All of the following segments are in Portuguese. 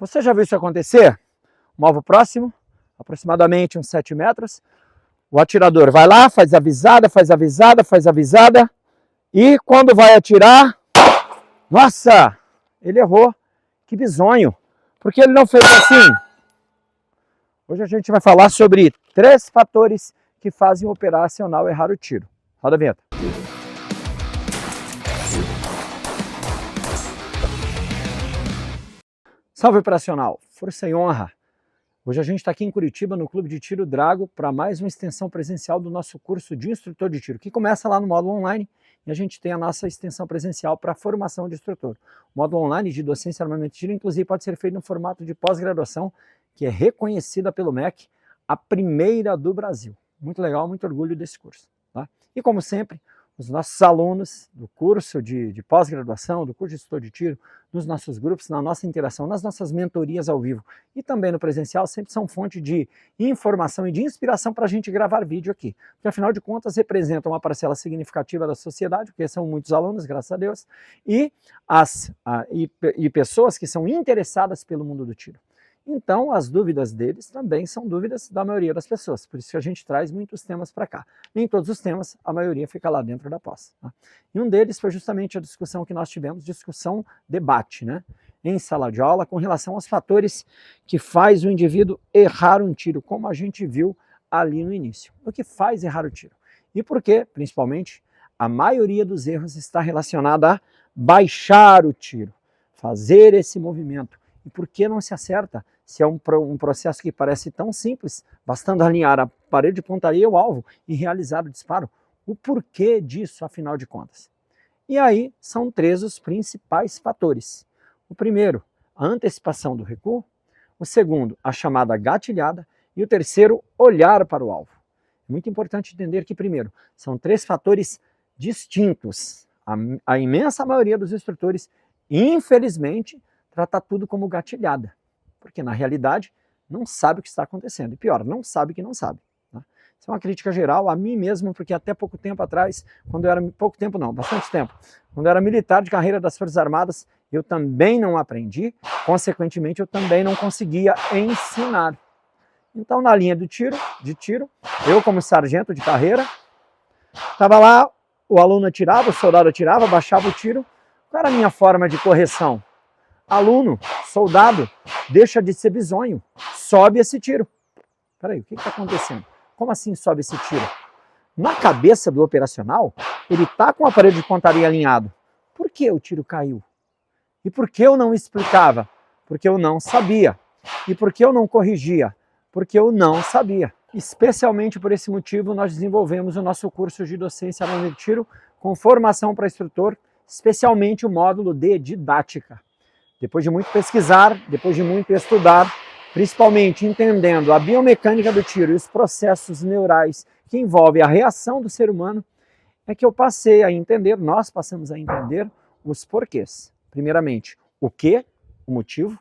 Você já viu isso acontecer? Um alvo próximo, aproximadamente uns 7 metros. O atirador vai lá, faz a visada, e quando vai atirar, nossa, ele errou. Que bizonho. Porque ele não fez assim. Hoje a gente vai falar sobre 3 fatores que fazem o operacional errar o tiro. Roda a vinheta. Salve operacional, força e honra. Hoje a gente está aqui em Curitiba, no Clube de Tiro Drago, para mais uma extensão presencial do nosso curso de instrutor de tiro, que começa lá no módulo online e a gente tem a nossa extensão presencial para a formação de instrutor. O módulo online de docência armamento de tiro, inclusive, pode ser feito no formato de pós-graduação, que é reconhecida pelo MEC, a primeira do Brasil. Muito legal, muito orgulho desse curso. Tá? E como sempre, os nossos alunos do curso de pós-graduação, do curso de instrutor de tiro, nos nossos grupos, na nossa interação, nas nossas mentorias ao vivo e também no presencial, sempre são fonte de informação e de inspiração para a gente gravar vídeo aqui. Porque afinal de contas representam uma parcela significativa da sociedade, porque são muitos alunos, graças a Deus, e pessoas que são interessadas pelo mundo do tiro. Então, as dúvidas deles também são dúvidas da maioria das pessoas, por isso que a gente traz muitos temas para cá. Nem todos os temas, a maioria fica lá dentro da pós. Tá? E um deles foi justamente a discussão que nós tivemos, discussão debate, né? Em sala de aula, com relação aos fatores que faz o indivíduo errar um tiro, como a gente viu ali no início. O que faz errar o tiro? E por que, principalmente, a maioria dos erros está relacionada a baixar o tiro, fazer esse movimento. E por que não se acerta? Se é um processo que parece tão simples, bastando alinhar a parede de pontaria e o alvo e realizar o disparo. O porquê disso, afinal de contas? E aí são 3 os principais fatores. O primeiro, a antecipação do recuo. O segundo, a chamada gatilhada. E o terceiro, olhar para o alvo. É muito importante entender que, primeiro, são 3 fatores distintos. A imensa maioria dos instrutores, infelizmente, trata tudo como gatilhada, porque na realidade não sabe o que está acontecendo, e pior, não sabe que não sabe. Tá? Isso é uma crítica geral a mim mesmo, porque até pouco tempo atrás, bastante tempo, quando eu era militar de carreira das Forças Armadas, eu também não aprendi, consequentemente eu também não conseguia ensinar. Então na linha de tiro, eu como sargento de carreira, estava lá, o aluno atirava, o soldado atirava, baixava o tiro, qual era a minha forma de correção? Aluno, soldado, deixa de ser bizonho, sobe esse tiro. Peraí, o que está acontecendo? Como assim sobe esse tiro? Na cabeça do operacional, ele está com o aparelho de pontaria alinhado. Por que o tiro caiu? E por que eu não explicava? Porque eu não sabia. E por que eu não corrigia? Porque eu não sabia. Especialmente por esse motivo, nós desenvolvemos o nosso curso de docência armamento de tiro com formação para instrutor, especialmente o módulo de didática. Depois de muito pesquisar, depois de muito estudar, principalmente entendendo a biomecânica do tiro e os processos neurais que envolvem a reação do ser humano, é que eu passei a entender, nós passamos a entender os porquês. Primeiramente, o que, o motivo,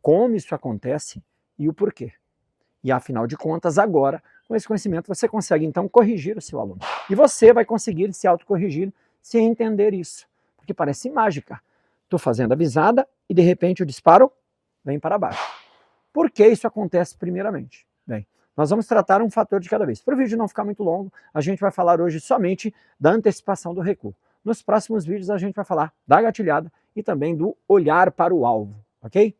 como isso acontece e o porquê. E afinal de contas, agora, com esse conhecimento, você consegue então corrigir o seu aluno. E você vai conseguir se autocorrigir se entender isso, porque parece mágica. Estou fazendo a visada e de repente o disparo vem para baixo. Por que isso acontece primeiramente? Bem, nós vamos tratar um fator de cada vez. Para o vídeo não ficar muito longo, a gente vai falar hoje somente da antecipação do recuo. Nos próximos vídeos a gente vai falar da gatilhada e também do olhar para o alvo, ok?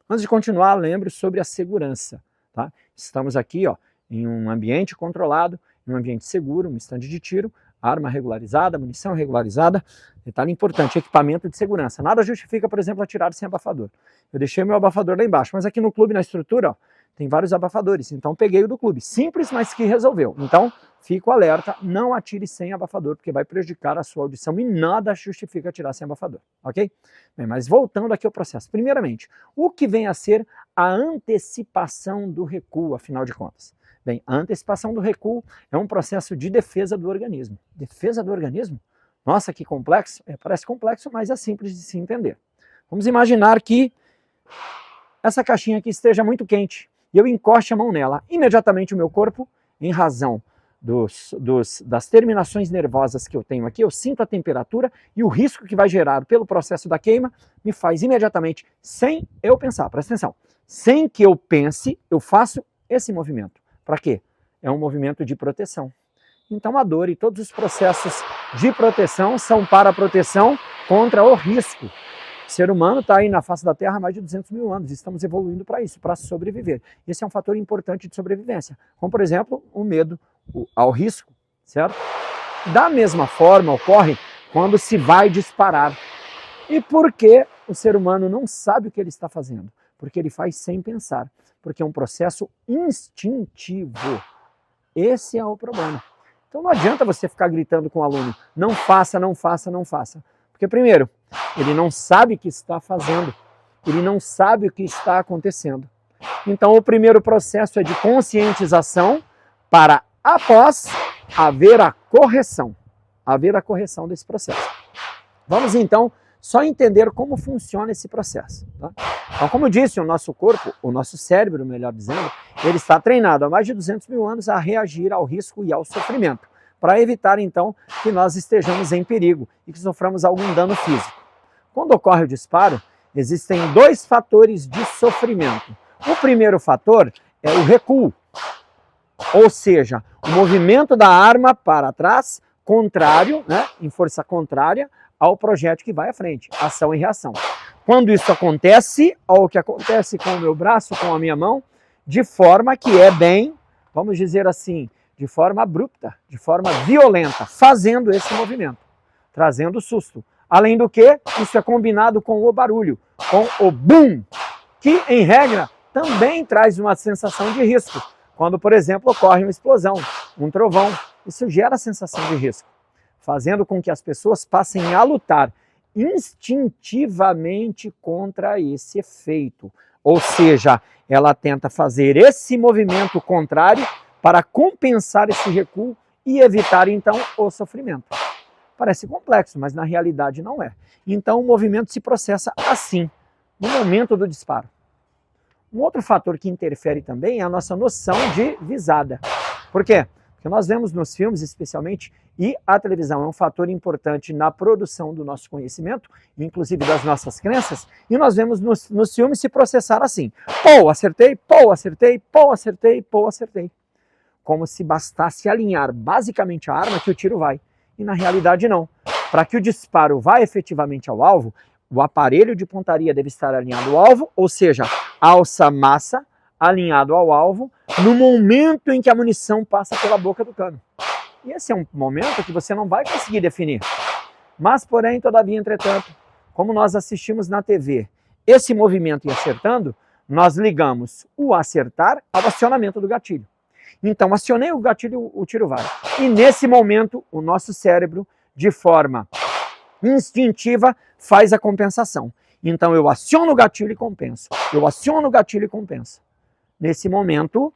Antes de continuar, lembre sobre a segurança. Tá? Estamos aqui em um ambiente controlado, em um ambiente seguro, um estande de tiro, arma regularizada, munição regularizada, detalhe importante, equipamento de segurança. Nada justifica, por exemplo, atirar sem abafador. Eu deixei meu abafador lá embaixo, mas aqui no clube, na estrutura, tem vários abafadores, então peguei o do clube. Simples, mas que resolveu. Então, fico alerta, não atire sem abafador, porque vai prejudicar a sua audição e nada justifica atirar sem abafador, ok? Bem, mas voltando aqui ao processo. Primeiramente, o que vem a ser a antecipação do recuo, afinal de contas? Bem, a antecipação do recuo é um processo de defesa do organismo. Defesa do organismo? Nossa, que complexo. Parece complexo, mas é simples de se entender. Vamos imaginar que essa caixinha aqui esteja muito quente e eu encoste a mão nela. Imediatamente o meu corpo, em razão das terminações nervosas que eu tenho aqui, eu sinto a temperatura e o risco que vai gerar pelo processo da queima me faz imediatamente, sem eu pensar, presta atenção, sem que eu pense, eu faço esse movimento. Para quê? É um movimento de proteção. Então a dor e todos os processos de proteção são para a proteção contra o risco. O ser humano está aí na face da Terra há mais de 200 mil anos, estamos evoluindo para isso, para sobreviver. Esse é um fator importante de sobrevivência, como por exemplo o medo ao risco, certo? Da mesma forma ocorre quando se vai disparar. E por que o ser humano não sabe o que ele está fazendo? Porque ele faz sem pensar, porque é um processo instintivo. Esse é o problema. Então não adianta você ficar gritando com o aluno, não faça, não faça, não faça. Porque primeiro, ele não sabe o que está fazendo, ele não sabe o que está acontecendo. Então o primeiro processo é de conscientização para após haver a correção desse processo. Vamos então só entender como funciona esse processo. Tá? Então, como eu disse, o nosso corpo, o nosso cérebro, melhor dizendo, ele está treinado há mais de 200 mil anos a reagir ao risco e ao sofrimento, para evitar então que nós estejamos em perigo e que soframos algum dano físico. Quando ocorre o disparo, existem dois fatores de sofrimento. O primeiro fator é o recuo, ou seja, o movimento da arma para trás, contrário, né, em força contrária ao projétil que vai à frente, ação e reação. Quando isso acontece, ou o que acontece com o meu braço, com a minha mão, de forma que é bem, vamos dizer assim, de forma abrupta, de forma violenta, fazendo esse movimento, trazendo susto. Além do que, isso é combinado com o barulho, com o boom, que em regra também traz uma sensação de risco. Quando, por exemplo, ocorre uma explosão, um trovão, isso gera sensação de risco, fazendo com que as pessoas passem a lutar instintivamente contra esse efeito. Ou seja, ela tenta fazer esse movimento contrário para compensar esse recuo e evitar, então, o sofrimento. Parece complexo, mas na realidade não é. Então, o movimento se processa assim, no momento do disparo. Um outro fator que interfere também é a nossa noção de visada. Por quê? Porque nós vemos nos filmes, especialmente, e a televisão é um fator importante na produção do nosso conhecimento, inclusive das nossas crenças, e nós vemos nos filmes se processar assim. Pô, acertei, pô, acertei, pô, acertei, pô, acertei. Como se bastasse alinhar basicamente a arma que o tiro vai. E na realidade não. Para que o disparo vá efetivamente ao alvo, o aparelho de pontaria deve estar alinhado ao alvo, ou seja, alça-massa alinhado ao alvo, no momento em que a munição passa pela boca do cano. E esse é um momento que você não vai conseguir definir. Mas, porém, todavia, entretanto, como nós assistimos na TV, esse movimento e acertando, nós ligamos o acertar ao acionamento do gatilho. Então, acionei o gatilho, o tiro vai. E nesse momento, o nosso cérebro, de forma instintiva, faz a compensação. Então, eu aciono o gatilho e compenso. Eu aciono o gatilho e compenso. Nesse momento,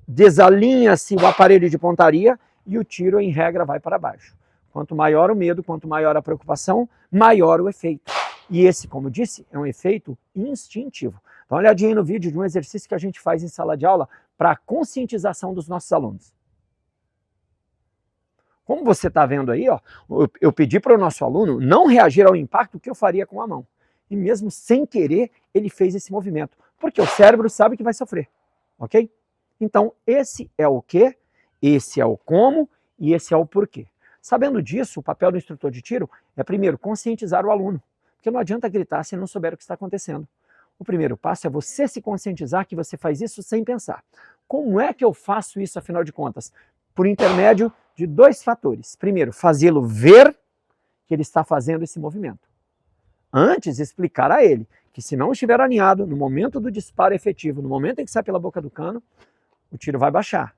desalinha-se o aparelho de pontaria e o tiro, em regra, vai para baixo. Quanto maior o medo, quanto maior a preocupação, maior o efeito. E esse, como disse, é um efeito instintivo. Dá uma olhadinha aí no vídeo de um exercício que a gente faz em sala de aula para a conscientização dos nossos alunos. Como você está vendo aí, ó, eu pedi para o nosso aluno não reagir ao impacto que eu faria com a mão. E mesmo sem querer, ele fez esse movimento. Porque o cérebro sabe que vai sofrer, ok? Então, esse é o que, esse é o como e esse é o porquê. Sabendo disso, o papel do instrutor de tiro é, primeiro, conscientizar o aluno. Porque não adianta gritar se não souber o que está acontecendo. O primeiro passo é você se conscientizar que você faz isso sem pensar. Como é que eu faço isso, afinal de contas? Por intermédio de dois fatores. Primeiro, fazê-lo ver que ele está fazendo esse movimento. Antes, explicar a ele que se não estiver alinhado, no momento do disparo efetivo, no momento em que sai pela boca do cano, o tiro vai baixar.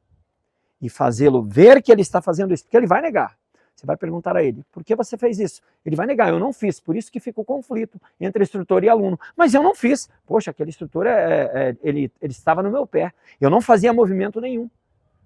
E fazê-lo ver que ele está fazendo isso, porque ele vai negar. Você vai perguntar a ele, por que você fez isso? Ele vai negar, eu não fiz, por isso que fica o conflito entre instrutor e aluno. Mas eu não fiz. Poxa, aquele instrutor, ele estava no meu pé. Eu não fazia movimento nenhum,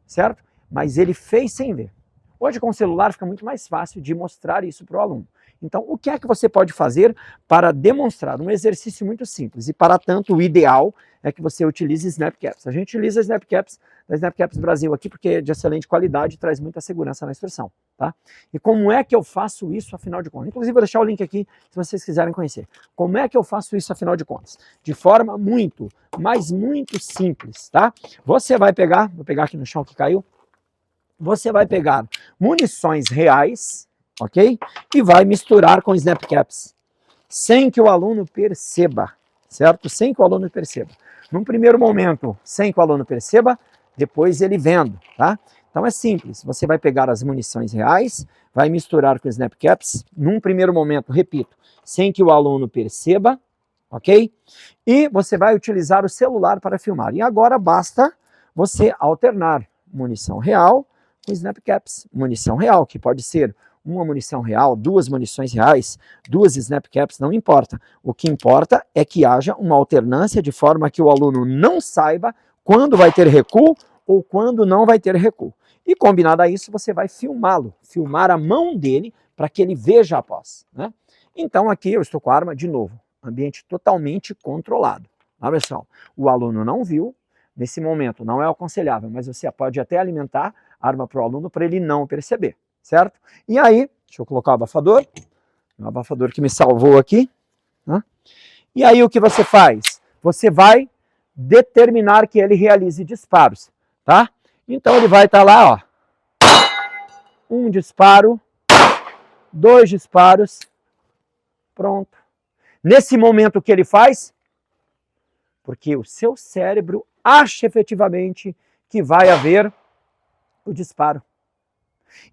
certo? Mas ele fez sem ver. Hoje com o celular fica muito mais fácil de mostrar isso para o aluno. Então, o que é que você pode fazer para demonstrar um exercício muito simples? E, para tanto, o ideal é que você utilize SnapCaps. A gente utiliza SnapCaps da SnapCaps Brasil aqui porque é de excelente qualidade e traz muita segurança na instrução. Tá? E como é que eu faço isso, afinal de contas? Inclusive, vou deixar o link aqui se vocês quiserem conhecer. Como é que eu faço isso, afinal de contas? De forma muito, mas muito simples. Tá? Você vai pegar, vou pegar aqui no chão que caiu, você vai pegar munições reais, ok? E vai misturar com SnapCaps, sem que o aluno perceba, certo? Sem que o aluno perceba. Num primeiro momento, sem que o aluno perceba, depois ele vendo, tá? Então é simples, você vai pegar as munições reais, vai misturar com SnapCaps, num primeiro momento, repito, sem que o aluno perceba, ok? E você vai utilizar o celular para filmar. E agora basta você alternar munição real com SnapCaps. Munição real, que pode ser uma munição real, duas munições reais, duas SnapCaps, não importa. O que importa é que haja uma alternância de forma que o aluno não saiba quando vai ter recuo ou quando não vai ter recuo. E combinado a isso, você vai filmá-lo, filmar a mão dele para que ele veja após. Né? Então aqui eu estou com a arma de novo, ambiente totalmente controlado. Tá, pessoal? O aluno não viu, nesse momento não é aconselhável, mas você pode até alimentar a arma para o aluno para ele não perceber, certo? E aí, deixa eu colocar o abafador que me salvou aqui. Né? E aí o que você faz? Você vai determinar que ele realize disparos, tá? Então ele vai estar lá, ó, um disparo, dois disparos, pronto. Nesse momento o que ele faz? Porque o seu cérebro acha efetivamente que vai haver o disparo.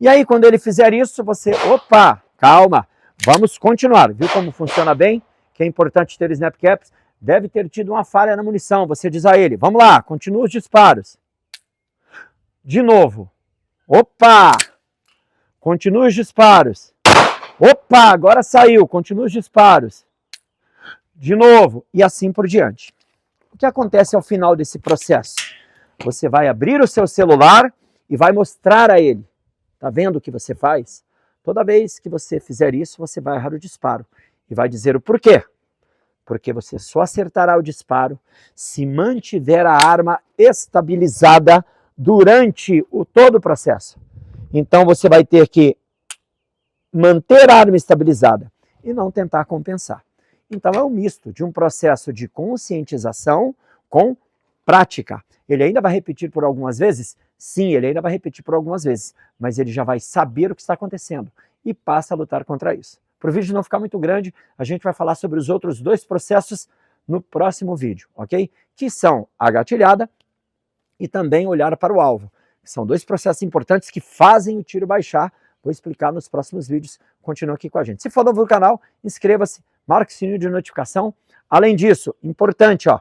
E aí quando ele fizer isso, você, opa, calma, vamos continuar. Viu como funciona bem? Que é importante ter SnapCaps? Deve ter tido uma falha na munição. Você diz a ele, vamos lá, continua os disparos. De novo. Opa! Continua os disparos. Opa, agora saiu, continua os disparos. De novo, e assim por diante. O que acontece ao final desse processo? Você vai abrir o seu celular e vai mostrar a ele. Tá vendo o que você faz? Toda vez que você fizer isso, você vai errar o disparo. E vai dizer o porquê. Porque você só acertará o disparo se mantiver a arma estabilizada durante todo o processo. Então você vai ter que manter a arma estabilizada e não tentar compensar. Então é um misto de um processo de conscientização com prática. Ele ainda vai repetir por algumas vezes? Sim, ele ainda vai repetir por algumas vezes, mas ele já vai saber o que está acontecendo e passa a lutar contra isso. Para o vídeo não ficar muito grande, a gente vai falar sobre os outros dois processos no próximo vídeo, ok? Que são a gatilhada e também olhar para o alvo. São dois processos importantes que fazem o tiro baixar. Vou explicar nos próximos vídeos. Continua aqui com a gente. Se for novo no canal, inscreva-se, marque o sininho de notificação. Além disso, importante, ó,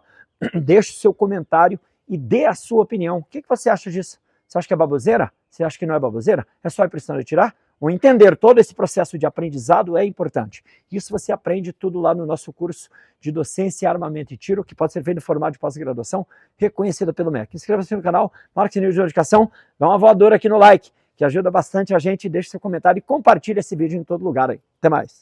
deixe o seu comentário e dê a sua opinião. O que você acha disso? Você acha que é baboseira? Você acha que não é baboseira? É só ir precisando atirar? Ou entender todo esse processo de aprendizado é importante. Isso você aprende tudo lá no nosso curso de docência, armamento e tiro, que pode ser feito no formato de pós-graduação, reconhecido pelo MEC. Inscreva-se no canal, marque o sininho de notificação, dá uma voadora aqui no like, que ajuda bastante a gente. Deixe seu comentário e compartilhe esse vídeo em todo lugar aí. Até mais!